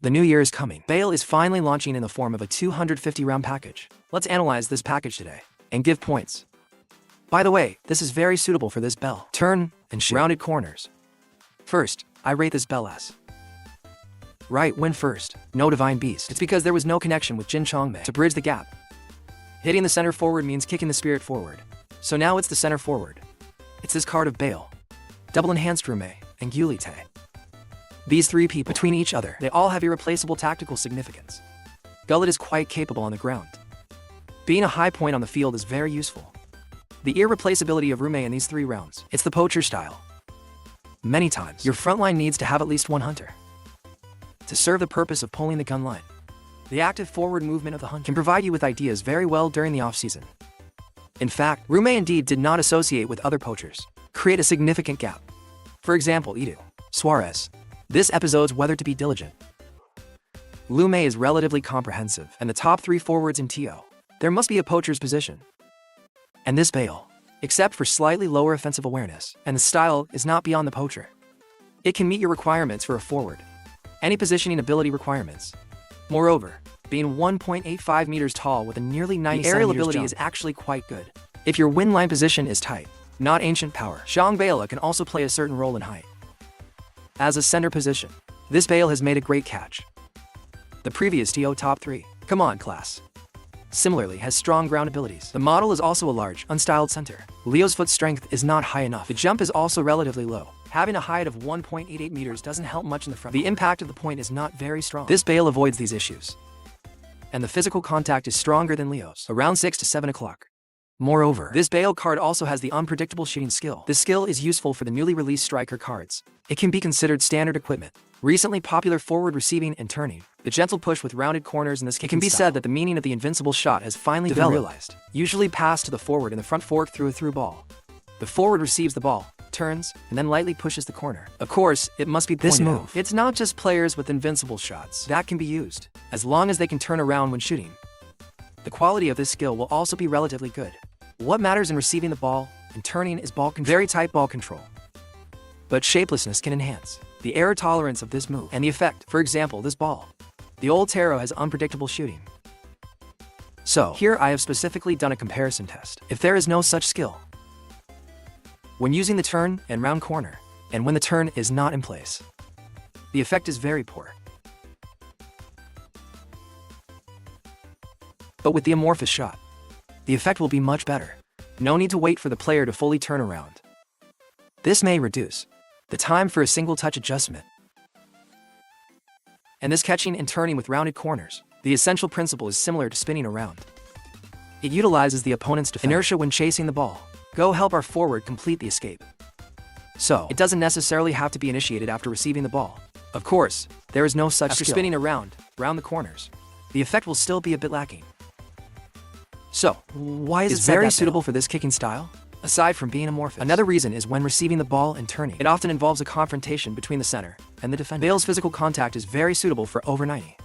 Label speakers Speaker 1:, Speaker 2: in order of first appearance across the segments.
Speaker 1: The new year is coming. Bale is finally launching in the form of a 250-round package. Let's analyze this package today and give points. By the way, this is very suitable for this Bale. Turn and shoot. Rounded corners. First, I rate this Bale as right win first, no divine beast. It's because there was no connection with Jin Chongmei to bridge the gap. Hitting the center forward means kicking the spirit forward. So now it's the center forward. It's this card of Bale, double enhanced Rume, and Gulite. These three people between each other, they all have irreplaceable tactical significance. Gullit is quite capable on the ground. Being a high point on the field is very useful. The irreplaceability of Rume in these 3 rounds, it's the Poacher style. Many times, your front line needs to have at least one hunter to serve the purpose of pulling the gun line. The active forward movement of the hunter can provide you with ideas very well during the off-season. In fact, Rume indeed did not associate with other poachers, create a significant gap. For example, Edu, Suarez. This episode's whether to be diligent. Lume is relatively comprehensive, and the top 3 forwards in TO. There must be a poacher's position. And this Bale, except for slightly lower offensive awareness, and the style is not beyond the poacher. It can meet your requirements for a forward. Any positioning ability requirements. Moreover, being 1.85 meters tall with a nearly 90 aerial ability is actually quite good. If your win line position is tight, not ancient power, Xiang Bale can also play a certain role in height. As a center position, this Bale has made a great catch. The previous TO top 3, come on class. Similarly has strong ground abilities. The model is also a large, unstyled center. Leo's foot strength is not high enough. The jump is also relatively low. Having a height of 1.88 meters doesn't help much in the front. The impact of the point is not very strong. This Bale avoids these issues. And the physical contact is stronger than Leo's, around 6 to 7 o'clock. Moreover, this Bale card also has the unpredictable shooting skill. This skill is useful for the newly released striker cards. It can be considered standard equipment. Recently popular forward receiving and turning. The gentle push with rounded corners in this kicking style. It can be said that the meaning of the invincible shot has finally been realized. Usually passed to the forward in the front fork through a through ball. The forward receives the ball, turns, and then lightly pushes the corner. Of course, it must be this move. It's not just players with invincible shots that can be used, as long as they can turn around when shooting. The quality of this skill will also be relatively good. What matters in receiving the ball and turning is ball control. Very tight ball control. But shapelessness can enhance the error tolerance of this move and the effect. For example, this ball. The old tarot has unpredictable shooting. So, here I have specifically done a comparison test. If there is no such skill, when using the turn and round corner, and when the turn is not in place, the effect is very poor. But with the amorphous shot, the effect will be much better. No need to wait for the player to fully turn around. This may reduce the time for a single touch adjustment. And this catching and turning with rounded corners, the essential principle is similar to spinning around. It utilizes the opponent's inertia when chasing the ball. Go help our forward complete the escape. So, it doesn't necessarily have to be initiated after receiving the ball. Of course, there is no such skill. After spinning around the corners, the effect will still be a bit lacking. So, why is it very suitable for this kicking style? Aside from being amorphous, another reason is when receiving the ball and turning. It often involves a confrontation between the center and the defender. Bale's physical contact is very suitable for over 90.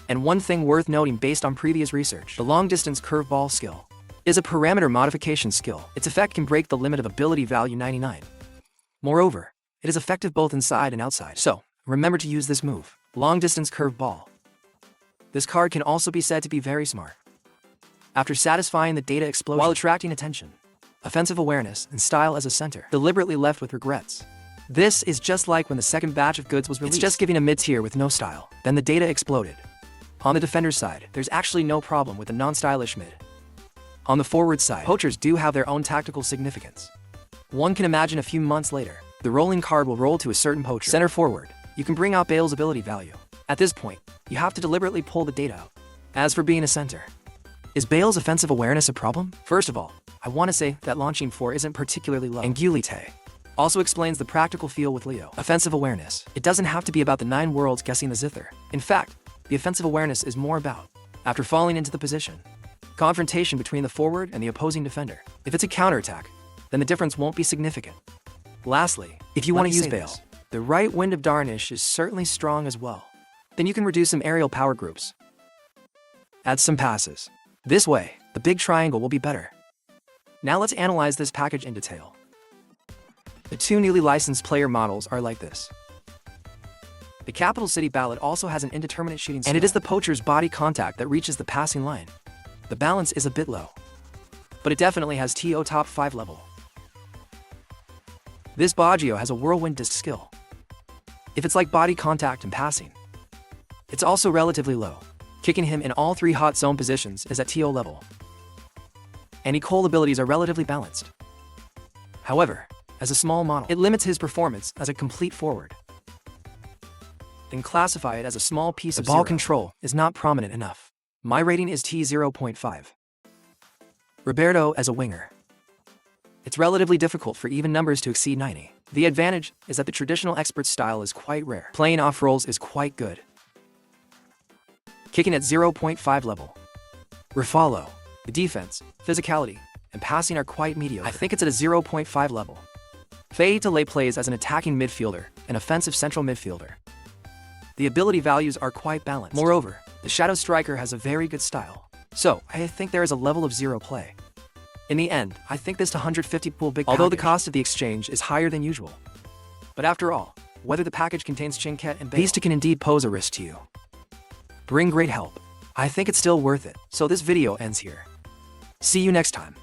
Speaker 1: And one thing worth noting based on previous research, the long-distance curve ball skill is a parameter modification skill. Its effect can break the limit of ability value 99. Moreover, it is effective both inside and outside. So, remember to use this move, long-distance curve ball. This card can also be said to be very smart. After satisfying the data explosion while attracting attention, offensive awareness, and style as a center, deliberately left with regrets. This is just like when the second batch of goods was released. It's just giving a mid-tier with no style. Then the data exploded. On the defender's side, there's actually no problem with the non-stylish mid. On the forward side, poachers do have their own tactical significance. One can imagine a few months later, the rolling card will roll to a certain poacher. Center forward, you can bring out Bale's ability value. At this point, you have to deliberately pull the data out. As for being a center, is Bale's offensive awareness a problem? First of all, I want to say that launching 4 isn't particularly low. And Gulite also explains the practical feel with Leo. Offensive awareness. It doesn't have to be about the 9 worlds guessing the zither. In fact, the offensive awareness is more about, after falling into the position, confrontation between the forward and the opposing defender. If it's a counterattack, then the difference won't be significant. Lastly, if you want to use Bale, the right wind of Darnish is certainly strong as well. Then you can reduce some aerial power groups. Add some passes. This way, the big triangle will be better. Now let's analyze this package in detail. The 2 newly licensed player models are like this. The capital city ballad also has an indeterminate shooting skill, and it is the Poacher's body contact that reaches the passing line. The balance is a bit low, but it definitely has TO top 5 level. This Baggio has a whirlwind disc skill. If it's like body contact and passing, it's also relatively low. Kicking him in all 3 hot zone positions is at TO level. And Nicole abilities are relatively balanced. However, as a small model, it limits his performance as a complete forward. Then classify it as a small piece of ball control is not prominent enough. My rating is T0.5. Roberto as a winger. It's relatively difficult for even numbers to exceed 90. The advantage is that the traditional expert style is quite rare. Playing off rolls is quite good. Kicking at 0.5 level. Refallo, the defense, physicality, and passing are quite mediocre. I think it's at a 0.5 level. Fade to lay plays as an attacking midfielder and offensive central midfielder. The ability values are quite balanced. Moreover, the shadow striker has a very good style. So, I think there is a level of 0 play. In the end, I think this 150 pool big package, although the cost of the exchange is higher than usual. But after all, whether the package contains Chinket and Bale, these two can indeed pose a risk to you. Bring great help. I think it's still worth it, so this video ends here. See you next time.